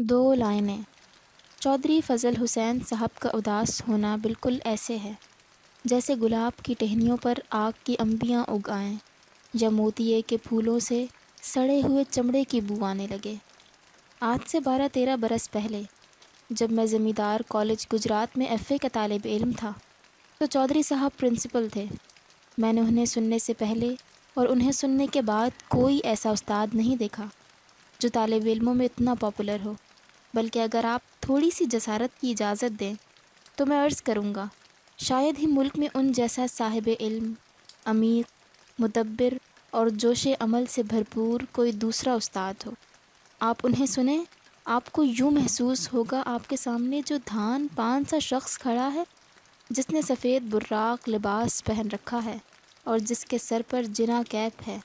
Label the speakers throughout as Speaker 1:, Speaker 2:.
Speaker 1: دو لائنیں۔ چودھری فضل حسین صاحب کا اداس ہونا بالکل ایسے ہے جیسے گلاب کی ٹہنیوں پر آگ کی انبیاں اگ آئیں یا موتیے کے پھولوں سے سڑے ہوئے چمڑے کی بو آنے لگے۔ آج سے 12-13 برس پہلے جب میں زمیندار کالج گجرات میں ایف اے کا طالب علم تھا تو چودھری صاحب پرنسپل تھے۔ میں نے انہیں سننے سے پہلے اور انہیں سننے کے بعد کوئی ایسا استاد نہیں دیکھا جو طالب علموں میں اتنا پاپولر ہو، بلکہ اگر آپ تھوڑی سی جسارت کی اجازت دیں تو میں عرض کروں گا شاید ہی ملک میں ان جیسا صاحب علم، عمیق، مدبر اور جوش عمل سے بھرپور کوئی دوسرا استاد ہو۔ آپ انہیں سنیں، آپ کو یوں محسوس ہوگا آپ کے سامنے جو دھان پان سا شخص کھڑا ہے جس نے سفید براق لباس پہن رکھا ہے اور جس کے سر پر جنا کیپ ہے،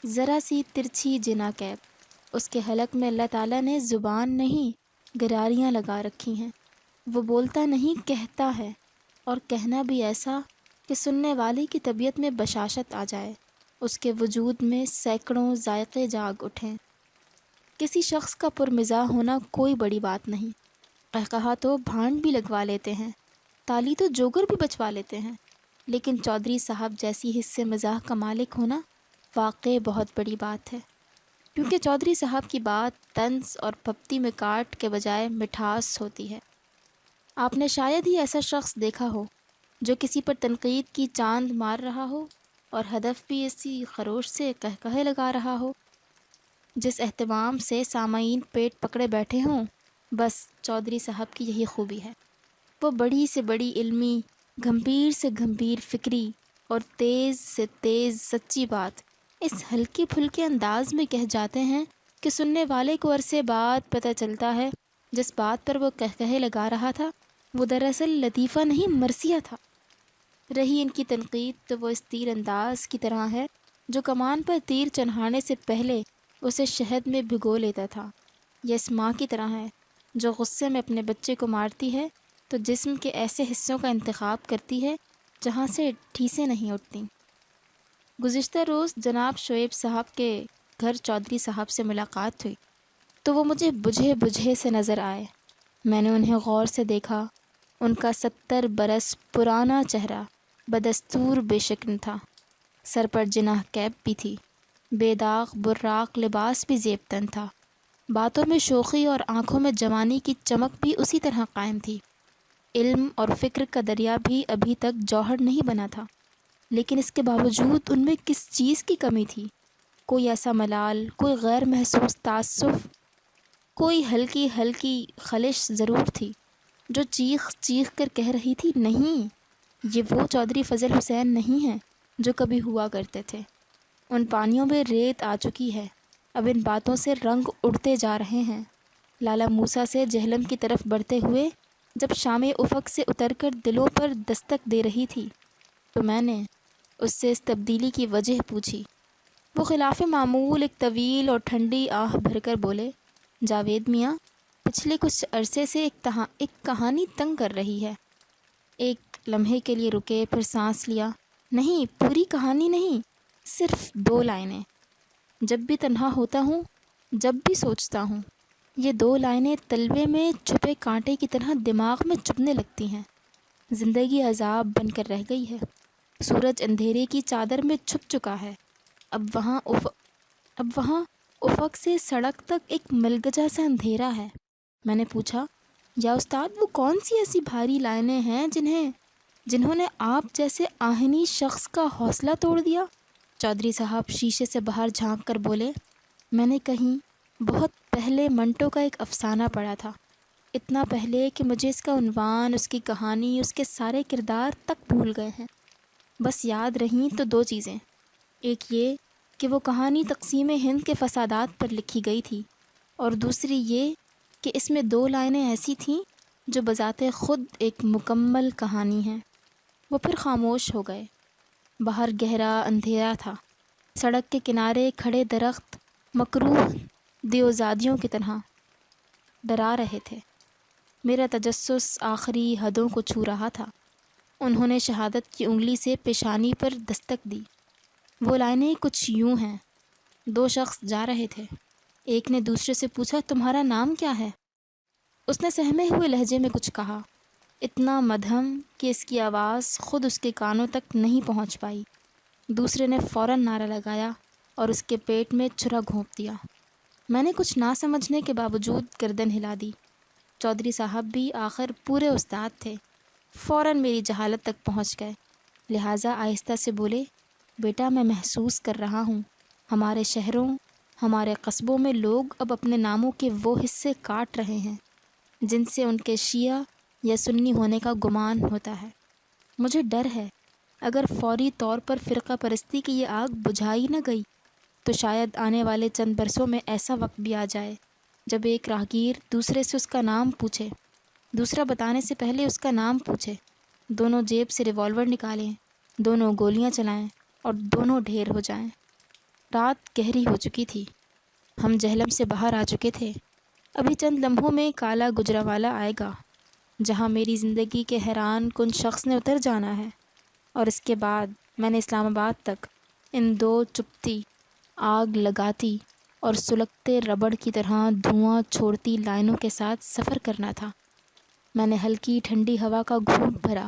Speaker 1: ذرا سی ترچھی جنا کیپ۔ اس کے حلق میں اللہ تعالیٰ نے زبان نہیں گراریاں لگا رکھی ہیں۔ وہ بولتا نہیں کہتا ہے، اور کہنا بھی ایسا کہ سننے والے کی طبیعت میں بشاشت آ جائے، اس کے وجود میں سینکڑوں ذائقے جاگ اٹھیں۔ کسی شخص کا پرمزاح ہونا کوئی بڑی بات نہیں، قہقہا تو بھانڈ بھی لگوا لیتے ہیں، تالی تو جوگر بھی بچوا لیتے ہیں، لیکن چودھری صاحب جیسی حصے مزاح کا مالک ہونا واقعی بہت بڑی بات ہے، کیونکہ چودھری صاحب کی بات طنز اور پھپتی میں کاٹ کے بجائے مٹھاس ہوتی ہے۔ آپ نے شاید ہی ایسا شخص دیکھا ہو جو کسی پر تنقید کی چاند مار رہا ہو اور ہدف بھی اسی خروش سے قہقہے لگا رہا ہو جس اہتمام سے سامعین پیٹ پکڑے بیٹھے ہوں۔ بس چودھری صاحب کی یہی خوبی ہے، وہ بڑی سے بڑی علمی، گھمبیر سے گھمبیر فکری اور تیز سے تیز سچی بات اس ہلکے پھلکے انداز میں کہہ جاتے ہیں کہ سننے والے کو عرصے بعد پتہ چلتا ہے جس بات پر وہ قہقہے لگا رہا تھا وہ دراصل لطیفہ نہیں مرثیہ تھا۔ رہی ان کی تنقید تو وہ اس تیر انداز کی طرح ہے جو کمان پر تیر چڑھانے سے پہلے اسے شہد میں بھگو لیتا تھا، یا اس ماں کی طرح ہے جو غصے میں اپنے بچے کو مارتی ہے تو جسم کے ایسے حصوں کا انتخاب کرتی ہے جہاں سے ٹھیسیں نہیں اٹھتیں۔ گزشتہ روز جناب شعیب صاحب کے گھر چودھری صاحب سے ملاقات ہوئی تو وہ مجھے بجھے بجھے سے نظر آئے۔ میں نے انہیں غور سے دیکھا۔ ان کا 70 برس پرانا چہرہ بدستور بے شکن تھا، سر پر جناح کیپ بھی تھی، بے داغ براق لباس بھی زیب تن تھا، باتوں میں شوخی اور آنکھوں میں جوانی کی چمک بھی اسی طرح قائم تھی۔ علم اور فکر کا دریا بھی ابھی تک جوہر نہیں بنا تھا، لیکن اس کے باوجود ان میں کس چیز کی کمی تھی؟ کوئی ایسا ملال، کوئی غیر محسوس تعصف، کوئی ہلکی ہلکی خلش ضرور تھی جو چیخ چیخ کر کہہ رہی تھی نہیں، یہ وہ چودھری فضل حسین نہیں ہیں جو کبھی ہوا کرتے تھے۔ ان پانیوں میں ریت آ چکی ہے، اب ان باتوں سے رنگ اڑتے جا رہے ہیں۔ لالا موسیٰ سے جہلم کی طرف بڑھتے ہوئے جب شام افق سے اتر کر دلوں پر دستک دے رہی تھی تو میں نے اس سے اس تبدیلی کی وجہ پوچھی۔ وہ خلاف معمول ایک طویل اور ٹھنڈی آہ بھر کر بولے، جاوید میاں، پچھلے کچھ عرصے سے ایک کہانی تنگ کر رہی ہے۔ ایک لمحے کے لیے رکے، پھر سانس لیا۔ نہیں، پوری کہانی نہیں، صرف 2 لائنیں۔ جب بھی تنہا ہوتا ہوں، جب بھی سوچتا ہوں، یہ 2 لائنیں تلوے میں چھپے کانٹے کی طرح دماغ میں چبھنے لگتی ہیں۔ زندگی عذاب بن کر رہ گئی ہے، سورج اندھیرے کی چادر میں چھپ چکا ہے، اب وہاں افق سے سڑک تک ایک ملگجا سا اندھیرا ہے۔ میں نے پوچھا، یا استاد وہ کون سی ایسی بھاری لائنیں ہیں جنہوں نے آپ جیسے آہنی شخص کا حوصلہ توڑ دیا؟ چودھری صاحب شیشے سے باہر جھانک کر بولے، میں نے کہیں بہت پہلے منٹو کا ایک افسانہ پڑھا تھا، اتنا پہلے کہ مجھے اس کا عنوان، اس کی کہانی، اس کے سارے کردار تک بھول گئے ہیں۔ بس یاد رہیں تو 2 چیزیں، ایک یہ کہ وہ کہانی تقسیم ہند کے فسادات پر لکھی گئی تھی، اور دوسری یہ کہ اس میں 2 لائنیں ایسی تھیں جو بذات خود ایک مکمل کہانی ہیں۔ وہ پھر خاموش ہو گئے۔ باہر گہرا اندھیرا تھا، سڑک کے کنارے کھڑے درخت مکروہ دیوزادیوں کی طرح ڈرا رہے تھے۔ میرا تجسس آخری حدوں کو چھو رہا تھا۔ انہوں نے شہادت کی انگلی سے پیشانی پر دستک دی۔ وہ لائنیں کچھ یوں ہیں، 2 شخص جا رہے تھے، ایک نے دوسرے سے پوچھا، تمہارا نام کیا ہے؟ اس نے سہمے ہوئے لہجے میں کچھ کہا، اتنا مدھم کہ اس کی آواز خود اس کے کانوں تک نہیں پہنچ پائی۔ دوسرے نے فوراً نعرہ لگایا اور اس کے پیٹ میں چھرا گھونپ دیا۔ میں نے کچھ نہ سمجھنے کے باوجود گردن ہلا دی۔ چودھری صاحب بھی آخر پورے استاد تھے، فوراً میری جہالت تک پہنچ گئے، لہٰذا آہستہ سے بولے، بیٹا میں محسوس کر رہا ہوں ہمارے شہروں، ہمارے قصبوں میں لوگ اب اپنے ناموں کے وہ حصے کاٹ رہے ہیں جن سے ان کے شیعہ یا سنی ہونے کا گمان ہوتا ہے۔ مجھے ڈر ہے اگر فوری طور پر فرقہ پرستی کی یہ آگ بجھائی نہ گئی تو شاید آنے والے چند برسوں میں ایسا وقت بھی آ جائے جب ایک راہگیر دوسرے سے اس کا نام پوچھے، دوسرا بتانے سے پہلے اس کا نام پوچھے، دونوں جیب سے ریوالور نکالیں، دونوں گولیاں چلائیں اور دونوں ڈھیر ہو جائیں۔ رات گہری ہو چکی تھی، ہم جہلم سے باہر آ چکے تھے۔ ابھی چند لمحوں میں کالا گجراوالا آئے گا جہاں میری زندگی کے حیران کن شخص نے اتر جانا ہے، اور اس کے بعد میں نے اسلام آباد تک ان دو چپتی، آگ لگاتی اور سلگتے ربڑ کی طرح دھواں چھوڑتی لائنوں کے ساتھ سفر کرنا تھا۔ میں نے ہلکی ٹھنڈی ہوا کا گھونٹ بھرا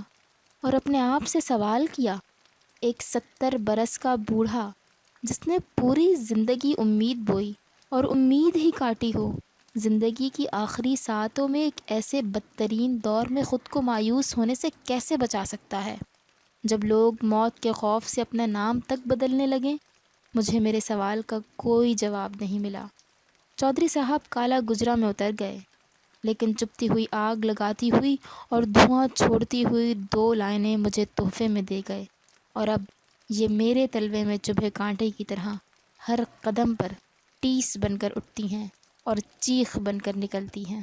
Speaker 1: اور اپنے آپ سے سوال کیا، ایک 70 برس کا بوڑھا جس نے پوری زندگی امید بوئی اور امید ہی کاٹی ہو، زندگی کی آخری ساعتوں میں ایک ایسے بدترین دور میں خود کو مایوس ہونے سے کیسے بچا سکتا ہے؟ جب لوگ موت کے خوف سے اپنا نام تک بدلنے لگیں، مجھے میرے سوال کا کوئی جواب نہیں ملا۔ چودھری صاحب کالا گجرا میں اتر گئے، لیکن چپتی ہوئی آگ لگاتی ہوئی اور دھواں چھوڑتی ہوئی 2 لائنیں مجھے تحفے میں دے گئے، اور اب یہ میرے تلوے میں چبھے کانٹے کی طرح ہر قدم پر ٹیس بن کر اٹھتی ہیں اور چیخ بن کر نکلتی ہیں۔